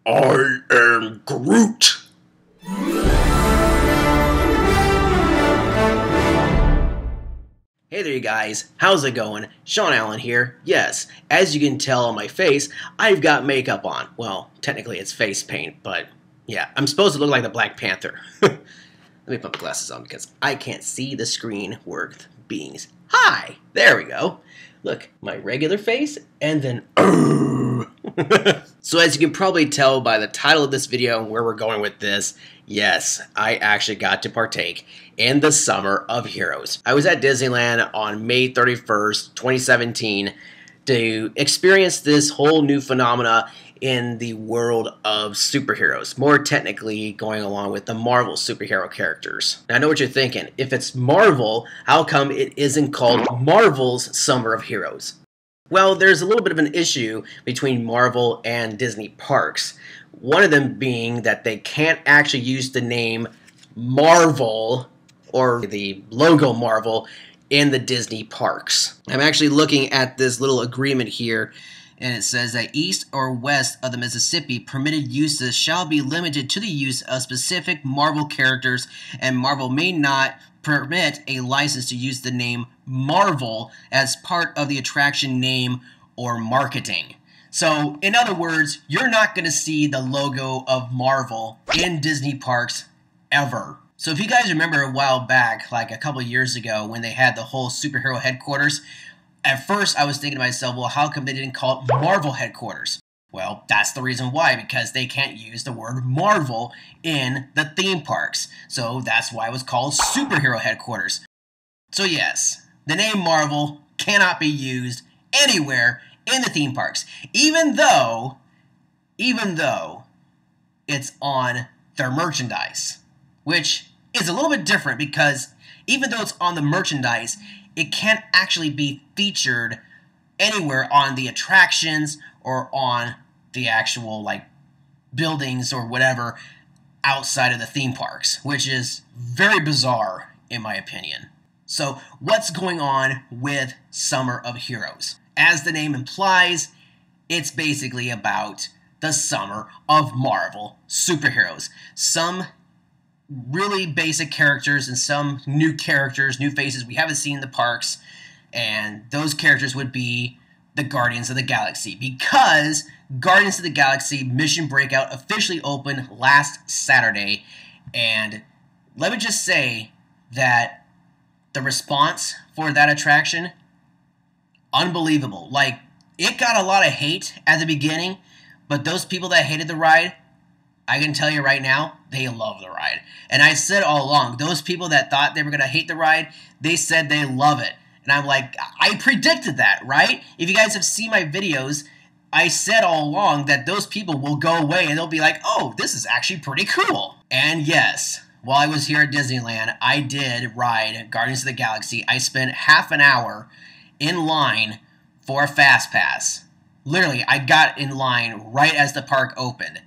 I am Groot. Hey there you guys, how's it going? Shaun Allen here. Yes, as you can tell on my face, I've got makeup on. Well, technically it's face paint, but yeah, I'm supposed to look like the Black Panther. Let me put my glasses on because I can't see the screen worth beans. Hi! There we go. Look, my regular face, and then So as you can probably tell by the title of this video and where we're going with this, yes, I actually got to partake in the Summer of Heroes. I was at Disneyland on May 31st, 2017 to experience this whole new phenomena in the world of superheroes. More technically, going along with the Marvel superhero characters. Now I know what you're thinking. If it's Marvel, how come it isn't called Marvel's Summer of Heroes? Well, there's a little bit of an issue between Marvel and Disney parks. One of them being that they can't actually use the name Marvel or the logo Marvel in the Disney parks. I'm actually looking at this little agreement here, and it says that east or west of the Mississippi, permitted uses shall be limited to the use of specific Marvel characters, and Marvel may not permit a license to use the name Marvel as part of the attraction name or marketing. So, in other words, you're not going to see the logo of Marvel in Disney parks ever. So if you guys remember a while back, like a couple of years ago, when they had the whole superhero headquarters, at first I was thinking to myself, well, how come they didn't call it Marvel headquarters? Well, that's the reason why, because they can't use the word Marvel in the theme parks. So that's why it was called superhero headquarters. So yes, the name Marvel cannot be used anywhere in the theme parks, even though it's on their merchandise, which is a little bit different because even though it's on the merchandise, it can't actually be featured anywhere on the attractions or on the actual like buildings or whatever outside of the theme parks, which is very bizarre in my opinion. So what's going on with Summer of Heroes? As the name implies, it's basically about the summer of Marvel superheroes. Some really basic characters and some new characters, new faces we haven't seen in the parks, and those characters would be the Guardians of the Galaxy, because Guardians of the Galaxy Mission Breakout officially opened last Saturday, and let me just say that the response for that attraction, unbelievable. Like, it got a lot of hate at the beginning, but those people that hated the ride, I can tell you right now, they love the ride. And I said all along, those people that thought they were going to hate the ride, they said they love it. And I'm like, I predicted that, right? If you guys have seen my videos, I said all along that those people will go away and they'll be like, oh, this is actually pretty cool. And yes, while I was here at Disneyland, I did ride Guardians of the Galaxy. I spent half an hour in line for a Fast Pass. Literally, I got in line right as the park opened.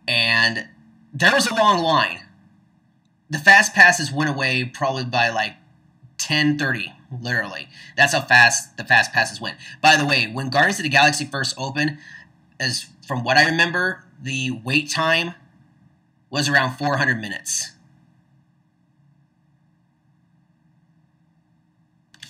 And there was a long line. The Fast Passes went away probably by like 10:30, literally. That's how fast the Fast Passes went. By the way, when Guardians of the Galaxy first opened, as from what I remember, the wait time was around 400 minutes.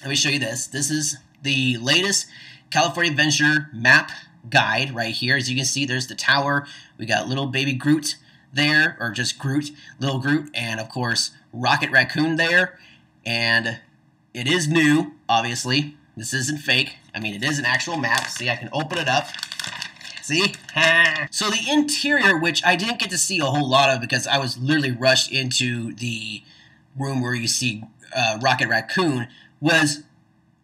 Let me show you this. This is the latest California Adventure map guide right here. As you can see, there's the tower. We got little baby Groot there, or just Groot, little Groot, and of course Rocket Raccoon there. And it is new, obviously. This isn't fake. I mean, it is an actual map. See, I can open it up. See? So the interior, which I didn't get to see a whole lot of because I was literally rushed into the room where you see Rocket Raccoon, was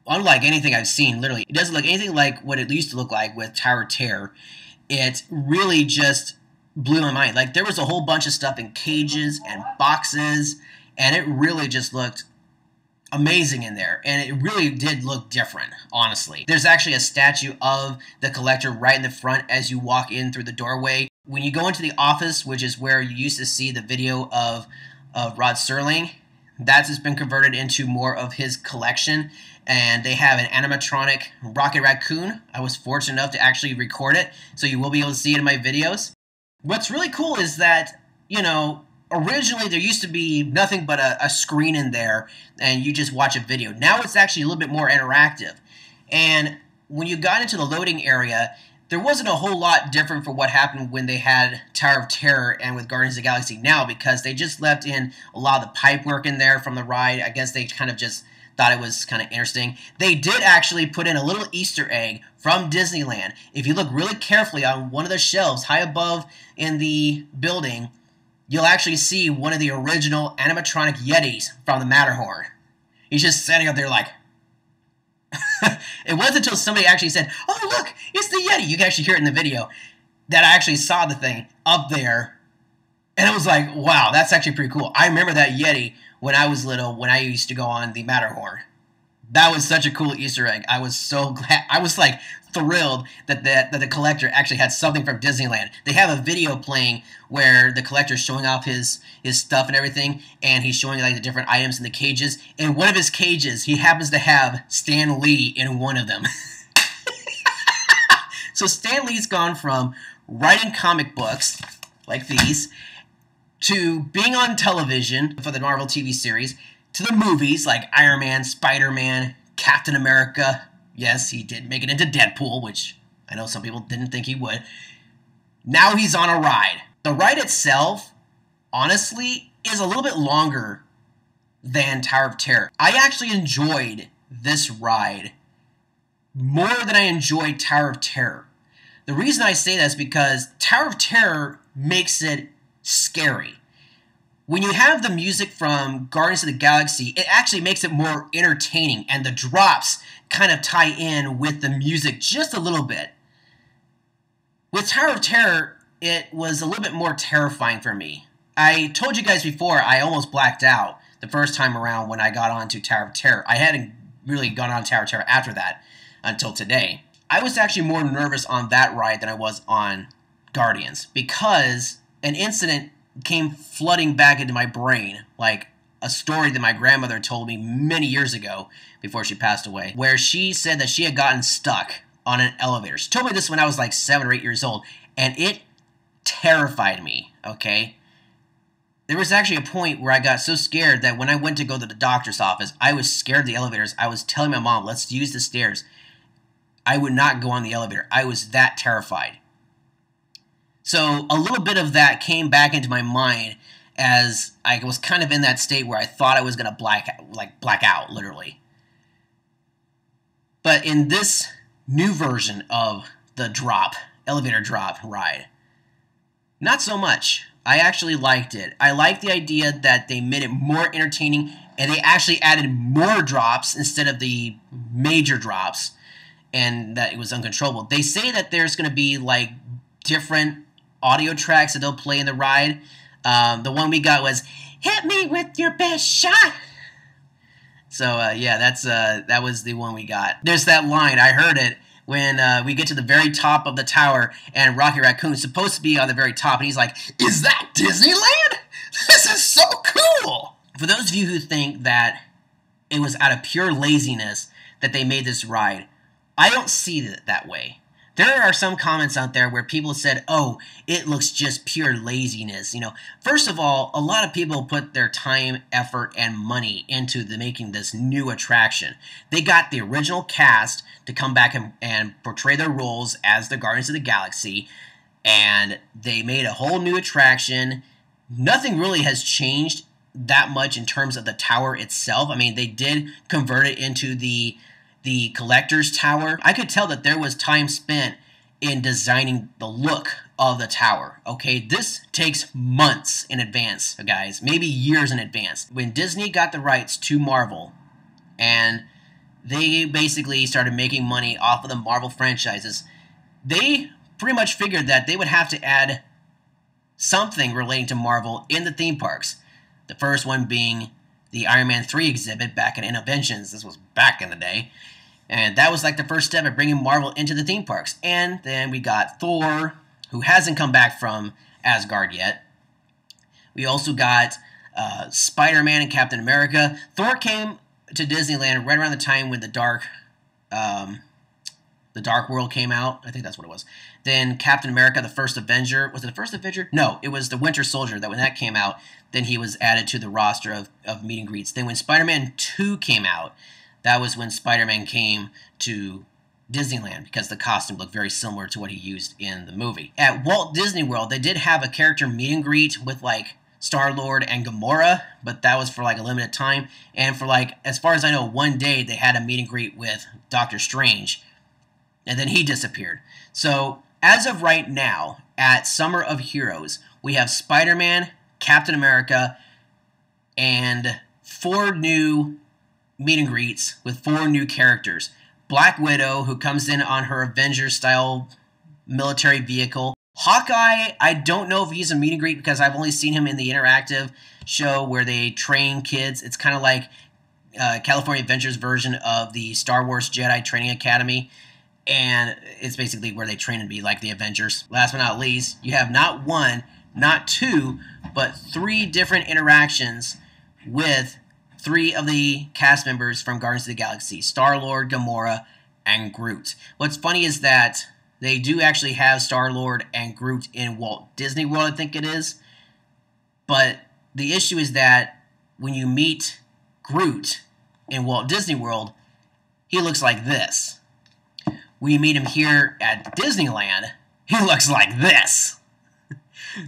unlike anything I've seen, literally. It doesn't look anything like what it used to look like with Tower of Terror. It really just blew my mind. Like, there was a whole bunch of stuff in cages and boxes, and it really just looked amazing in there. And it really did look different, honestly. There's actually a statue of the Collector right in the front as you walk in through the doorway. When you go into the office, which is where you used to see the video of Rod Serling, that's just been converted into more of his collection, and they have an animatronic Rocket Raccoon. I was fortunate enough to actually record it, so you will be able to see it in my videos. What's really cool is that, originally there used to be nothing but a screen in there and you just watch a video. Now it's actually a little bit more interactive. And when you got into the loading area, there wasn't a whole lot different from what happened when they had Tower of Terror and with Guardians of the Galaxy now, because they just left in a lot of the pipe work in there from the ride. I guess they kind of just thought it was kind of interesting. They did actually put in a little Easter egg from Disneyland. If you look really carefully on one of the shelves high above in the building, you'll actually see one of the original animatronic Yetis from the Matterhorn. He's just standing up there like... It wasn't until somebody actually said, "Oh, look, it's the Yeti." You can actually hear it in the video, that I actually saw the thing up there. And it was like, wow, that's actually pretty cool. I remember that Yeti when I was little, when I used to go on the Matterhorn. That was such a cool Easter egg. I was so glad. I was like thrilled that the collector actually had something from Disneyland. They have a video playing where the collector's showing off his stuff and everything, and he's showing like the different items in the cages. In one of his cages, he happens to have Stan Lee in one of them. So Stan Lee's gone from writing comic books like these to being on television for the Marvel TV series, to the movies like Iron Man, Spider-Man, Captain America. Yes, he did make it into Deadpool, which I know some people didn't think he would. Now he's on a ride. The ride itself, honestly, is a little bit longer than Tower of Terror. I actually enjoyed this ride more than I enjoyed Tower of Terror. The reason I say that is because Tower of Terror makes it scary. When you have the music from Guardians of the Galaxy, it actually makes it more entertaining, and the drops kind of tie in with the music just a little bit. With Tower of Terror, it was a little bit more terrifying for me. I told you guys before, I almost blacked out the first time around when I got onto Tower of Terror. I hadn't really gone on Tower of Terror after that until today. I was actually more nervous on that ride than I was on Guardians, because an incident came flooding back into my brain, like a story that my grandmother told me many years ago before she passed away, where she said that she had gotten stuck on an elevator. She told me this when I was like 7 or 8 years old, and it terrified me, okay? There was actually a point where I got so scared that when I went to go to the doctor's office, I was scared of the elevators. I was telling my mom, let's use the stairs. I would not go on the elevator. I was that terrified. So a little bit of that came back into my mind as I was kind of in that state where I thought I was going to black out, literally. But in this new version of the elevator drop ride, not so much. I actually liked it. I liked the idea that they made it more entertaining, and they actually added more drops instead of the major drops, and that it was uncontrollable. They say that there's going to be like different audio tracks that they'll play in the ride. The one we got was "Hit me with your best shot." So yeah, that was the one we got. There's that line, I heard it when we get to the very top of the tower, and Rocky Raccoon's supposed to be on the very top, and he's like, "Is that Disneyland? This is so cool!" For those of you who think that it was out of pure laziness that they made this ride, I don't see it that way. There are some comments out there where people said, "Oh, it looks just pure laziness." First of all, a lot of people put their time, effort, and money into making this new attraction. They got the original cast to come back and portray their roles as the Guardians of the Galaxy, and they made a whole new attraction. Nothing really has changed that much in terms of the tower itself. I mean, they did convert it into the collector's tower. I could tell that there was time spent in designing the look of the tower. Okay, this takes months in advance, guys, maybe years in advance. When Disney got the rights to Marvel, and they basically started making money off of the Marvel franchises, they pretty much figured that they would have to add something relating to Marvel in the theme parks. The first one being the Iron Man 3 exhibit back in Innoventions. This was back in the day. And that was like the first step of bringing Marvel into the theme parks. And then we got Thor, who hasn't come back from Asgard yet. We also got Spider-Man and Captain America. Thor came to Disneyland right around the time when the Dark The Dark World came out. I think that's what it was. Then Captain America, the First Avenger. Was it the First Avenger? No, it was the Winter Soldier. That when that came out, then he was added to the roster of meet and greets. Then when Spider-Man 2 came out, that was when Spider-Man came to Disneyland because the costume looked very similar to what he used in the movie. At Walt Disney World, they did have a character meet and greet with like Star-Lord and Gamora, but that was for like a limited time. And for like, as far as I know, one day they had a meet and greet with Doctor Strange, and then he disappeared. So as of right now, at Summer of Heroes, we have Spider-Man, Captain America, and 4 new meet and greets with 4 new characters. Black Widow, who comes in on her Avengers-style military vehicle. Hawkeye, I don't know if he's a meet and greet because I've only seen him in the interactive show where they train kids. It's kind of like California Adventures version of the Star Wars Jedi Training Academy. And it's basically where they train to be like the Avengers. Last but not least, you have not 1, not 2, but 3 different interactions with 3 of the cast members from Guardians of the Galaxy. Star-Lord, Gamora, and Groot. What's funny is that they do actually have Star-Lord and Groot in Walt Disney World, I think it is. But the issue is that when you meet Groot in Walt Disney World, he looks like this. When you meet him here at Disneyland, he looks like this.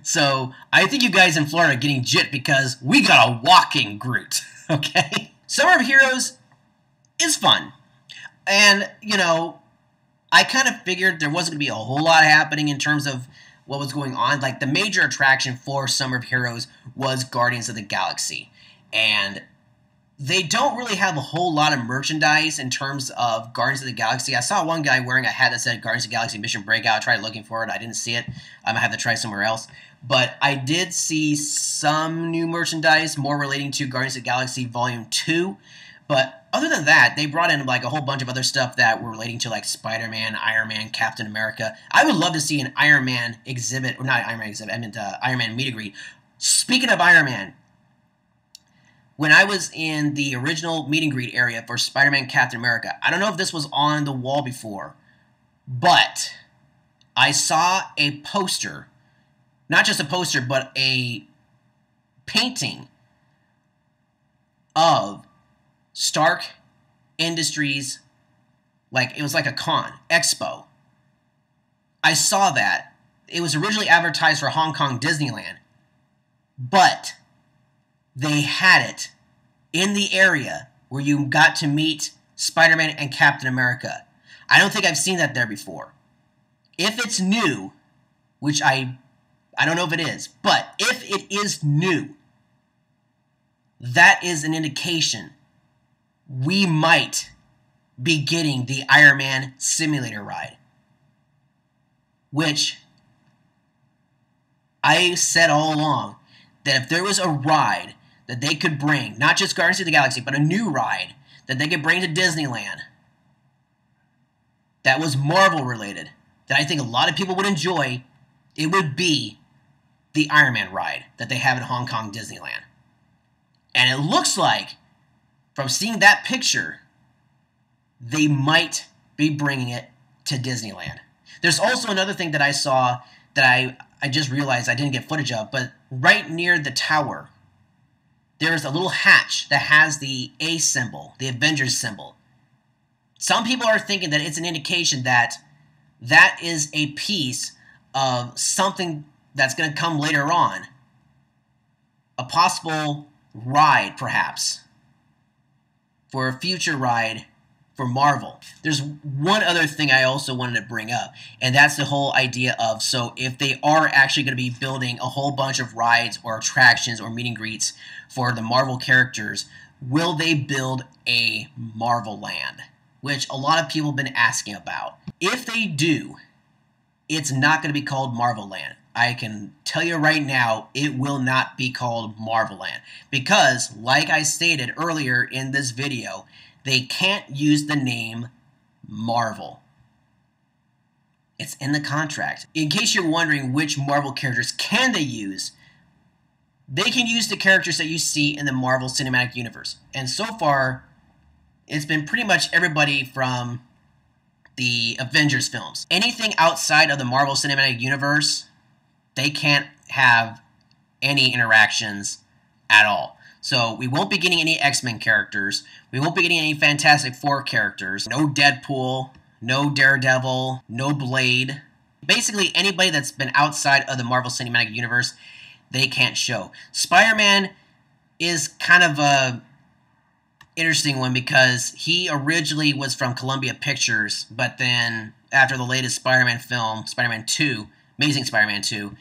So I think you guys in Florida are getting jit because we got a walking Groot, okay? Summer of Heroes is fun. And, you know, I kind of figured there wasn't going to be a whole lot happening in terms of what was going on. Like, the major attraction for Summer of Heroes was Guardians of the Galaxy. And they don't really have a whole lot of merchandise in terms of Guardians of the Galaxy. I saw one guy wearing a hat that said Guardians of the Galaxy Mission Breakout. I tried looking for it. I didn't see it. I might have to try somewhere else. But I did see some new merchandise, more relating to Guardians of the Galaxy Volume 2. But other than that, they brought in like a whole bunch of other stuff that were relating to like Spider-Man, Iron Man, Captain America. I would love to see an Iron Man exhibit, or not Iron Man exhibit, I meant Iron Man meet and greet. Speaking of Iron Man, when I was in the original meet and greet area for Spider-Man Captain America, I don't know if this was on the wall before, but I saw a poster, not just a poster, but a painting of Stark Industries, like it was like a expo. I saw that. It was originally advertised for Hong Kong Disneyland, but they had it in the area where you got to meet Spider-Man and Captain America. I don't think I've seen that there before. If it's new, which I don't know if it is, but if it is new, that is an indication we might be getting the Iron Man simulator ride, which I said all along that if there was a ride that they could bring, not just Guardians of the Galaxy, but a new ride that they could bring to Disneyland that was Marvel related, that I think a lot of people would enjoy, it would be the Iron Man ride that they have at Hong Kong Disneyland. And it looks like, from seeing that picture, they might be bringing it to Disneyland. There's also another thing that I saw that I just realized I didn't get footage of, but right near the tower, there's a little hatch that has the A symbol, the Avengers symbol. Some people are thinking that it's an indication that that is a piece of something that's going to come later on. A possible ride, perhaps, for a future ride for Marvel. There's one other thing I also wanted to bring up, and that's the whole idea of, so if they are actually going to be building a whole bunch of rides or attractions or meet and greets for the Marvel characters, will they build a Marvel Land? Which a lot of people have been asking about. If they do, it's not going to be called Marvel Land. I can tell you right now, it will not be called Marvel Land. Because, like I stated earlier in this video, they can't use the name Marvel. It's in the contract. In case you're wondering which Marvel characters can they use, they can use the characters that you see in the Marvel Cinematic Universe. And so far, it's been pretty much everybody from the Avengers films. Anything outside of the Marvel Cinematic Universe, they can't have any interactions at all. So we won't be getting any X-Men characters. We won't be getting any Fantastic Four characters. No Deadpool, no Daredevil, no Blade. Basically, anybody that's been outside of the Marvel Cinematic Universe, they can't show. Spider-Man is kind of a interesting one because he originally was from Columbia Pictures, but then after the latest Spider-Man film, Spider-Man 2, Amazing Spider-Man 2,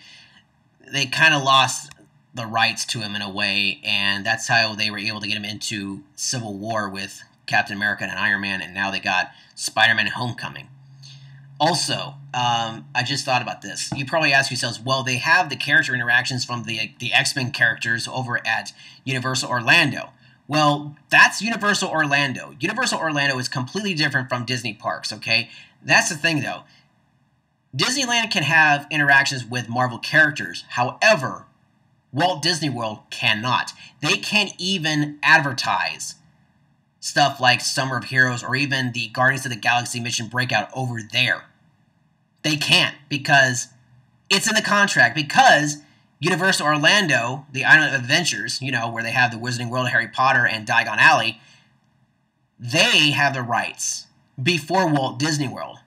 they kind of lost the rights to him in a way, and that's how they were able to get him into Civil War with Captain America and Iron Man, and now they got Spider-Man Homecoming. Also, I just thought about this. You probably ask yourselves, well, they have the character interactions from the X-Men characters over at Universal Orlando. Well, that's Universal Orlando. Universal Orlando is completely different from Disney parks, okay? That's the thing, though. Disneyland can have interactions with Marvel characters. However, Walt Disney World cannot. They can't even advertise stuff like Summer of Heroes or even the Guardians of the Galaxy Mission Breakout over there. They can't because it's in the contract, because Universal Orlando, the Island of Adventures, you know, where they have the Wizarding World of Harry Potter and Diagon Alley, they have the rights before Walt Disney World.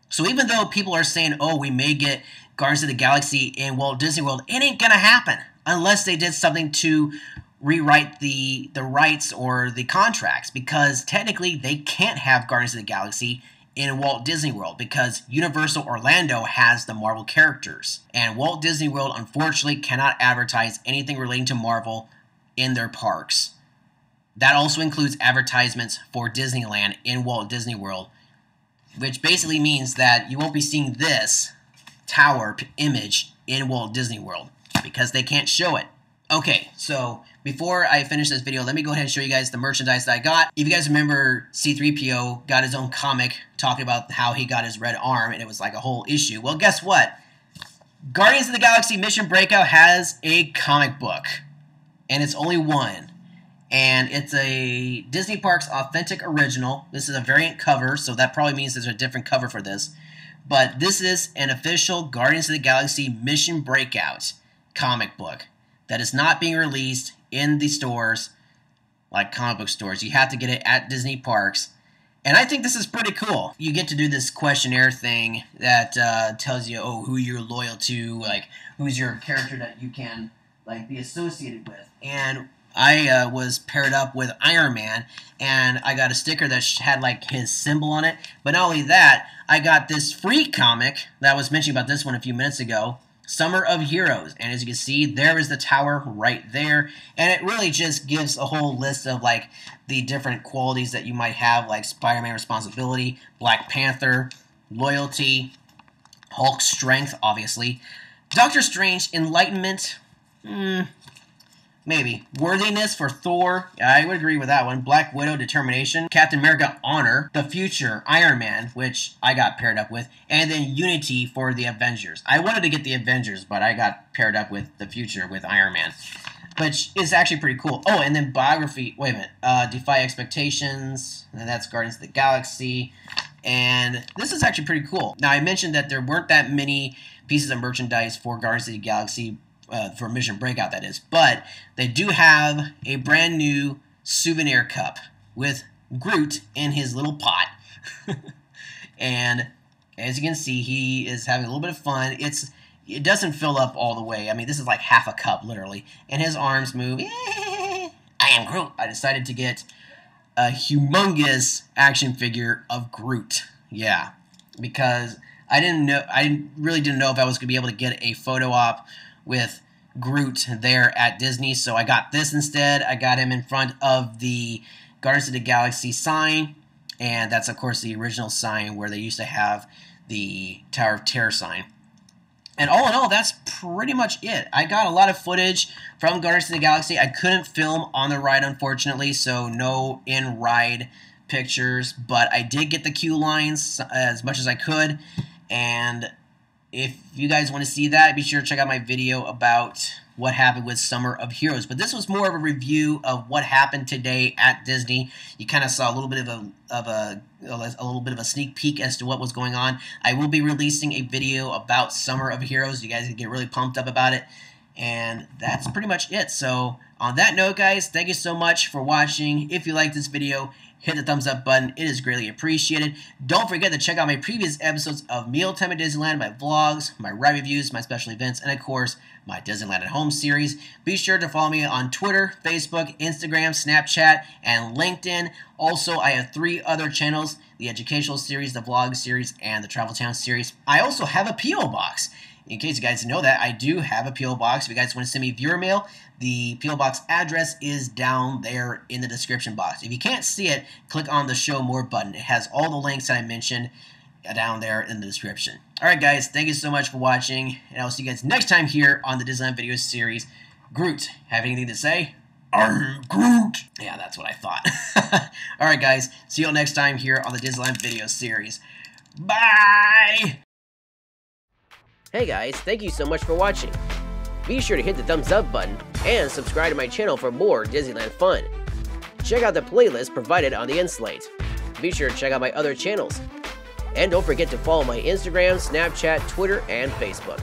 So even though people are saying, oh, we may get Guardians of the Galaxy in Walt Disney World, it ain't going to happen unless they did something to rewrite the rights or the contracts, because technically they can't have Guardians of the Galaxy in Walt Disney World because Universal Orlando has the Marvel characters. And Walt Disney World, unfortunately, cannot advertise anything relating to Marvel in their parks. That also includes advertisements for Disneyland in Walt Disney World, which basically means that you won't be seeing this tower image in Walt Disney World because they can't show it. Okay, so before I finish this video, let me go ahead and show you guys the merchandise that I got. If you guys remember, C-3PO got his own comic talking about how he got his red arm, and it was like a whole issue. Well, guess what? Guardians of the Galaxy Mission Breakout has a comic book, and it's only one. And it's a Disney Parks Authentic Original. This is a variant cover, so that probably means there's a different cover for this. But this is an official Guardians of the Galaxy Mission Breakout comic book that is not being released in the stores like comic book stores. You have to get it at Disney Parks. And I think this is pretty cool. You get to do this questionnaire thing that tells you, oh, who you're loyal to, like who's your character that you can like be associated with. And I was paired up with Iron Man, and I got a sticker that had like his symbol on it. But not only that, I got this free comic that I was mentioning about this one a few minutes ago, Summer of Heroes. And as you can see, there is the tower right there. And it really just gives a whole list of like the different qualities that you might have, like Spider-Man responsibility, Black Panther, loyalty, Hulk strength, obviously, Doctor Strange enlightenment, maybe. Worthiness for Thor. I would agree with that one. Black Widow, determination. Captain America, honor. The future, Iron Man, which I got paired up with. And then unity for the Avengers. I wanted to get the Avengers, but I got paired up with the future with Iron Man, which is actually pretty cool. Oh, and then biography. Wait a minute. Defy expectations. And that's Guardians of the Galaxy. And this is actually pretty cool. Now, I mentioned that there weren't that many pieces of merchandise for Guardians of the Galaxy for Mission Breakout, that is. But they do have a brand new souvenir cup with Groot in his little pot. And as you can see, he is having a little bit of fun. It doesn't fill up all the way. I mean, this is like half a cup, literally. And his arms move. I am Groot. I decided to get a humongous action figure of Groot. Yeah, because I really didn't know if I was going to be able to get a photo op with Groot there at Disney, so I got this instead. I got him in front of the Guardians of the Galaxy sign, and that's of course the original sign where they used to have the Tower of Terror sign. And all in all, that's pretty much it. I got a lot of footage from Guardians of the Galaxy. I couldn't film on the ride, unfortunately, so no in-ride pictures, but I did get the queue lines as much as I could, and if you guys want to see that, be sure to check out my video about what happened with Summer of Heroes. But this was more of a review of what happened today at Disney. You kind of saw a little bit of a sneak peek as to what was going on. I will be releasing a video about Summer of Heroes. You guys can get really pumped up about it. And that's pretty much it. So on that note, guys, thank you so much for watching. If you like this video, hit the thumbs up button. It is greatly appreciated. Don't forget to check out my previous episodes of Mealtime at Disneyland, my vlogs, my ride reviews, my special events, and of course, my Disneyland at Home series. Be sure to follow me on Twitter, Facebook, Instagram, Snapchat, and LinkedIn. Also, I have 3 other channels, the educational series, the vlog series, and the Travel Town series. I also have a P.O. Box. In case you guys know that, I do have a P.O. Box. If you guys want to send me viewer mail, the P.O. Box address is down there in the description box. If you can't see it, click on the Show More button. It has all the links that I mentioned down there in the description. Alright guys, thank you so much for watching, and I will see you guys next time here on the Disneyland Video Series. Groot, have anything to say? I'm Groot! Yeah, that's what I thought. Alright guys, see you all next time here on the Disneyland Video Series. Bye! Hey guys, thank you so much for watching. Be sure to hit the thumbs up button and subscribe to my channel for more Disneyland fun. Check out the playlist provided on the end slate. Be sure to check out my other channels. And don't forget to follow my Instagram, Snapchat, Twitter, and Facebook.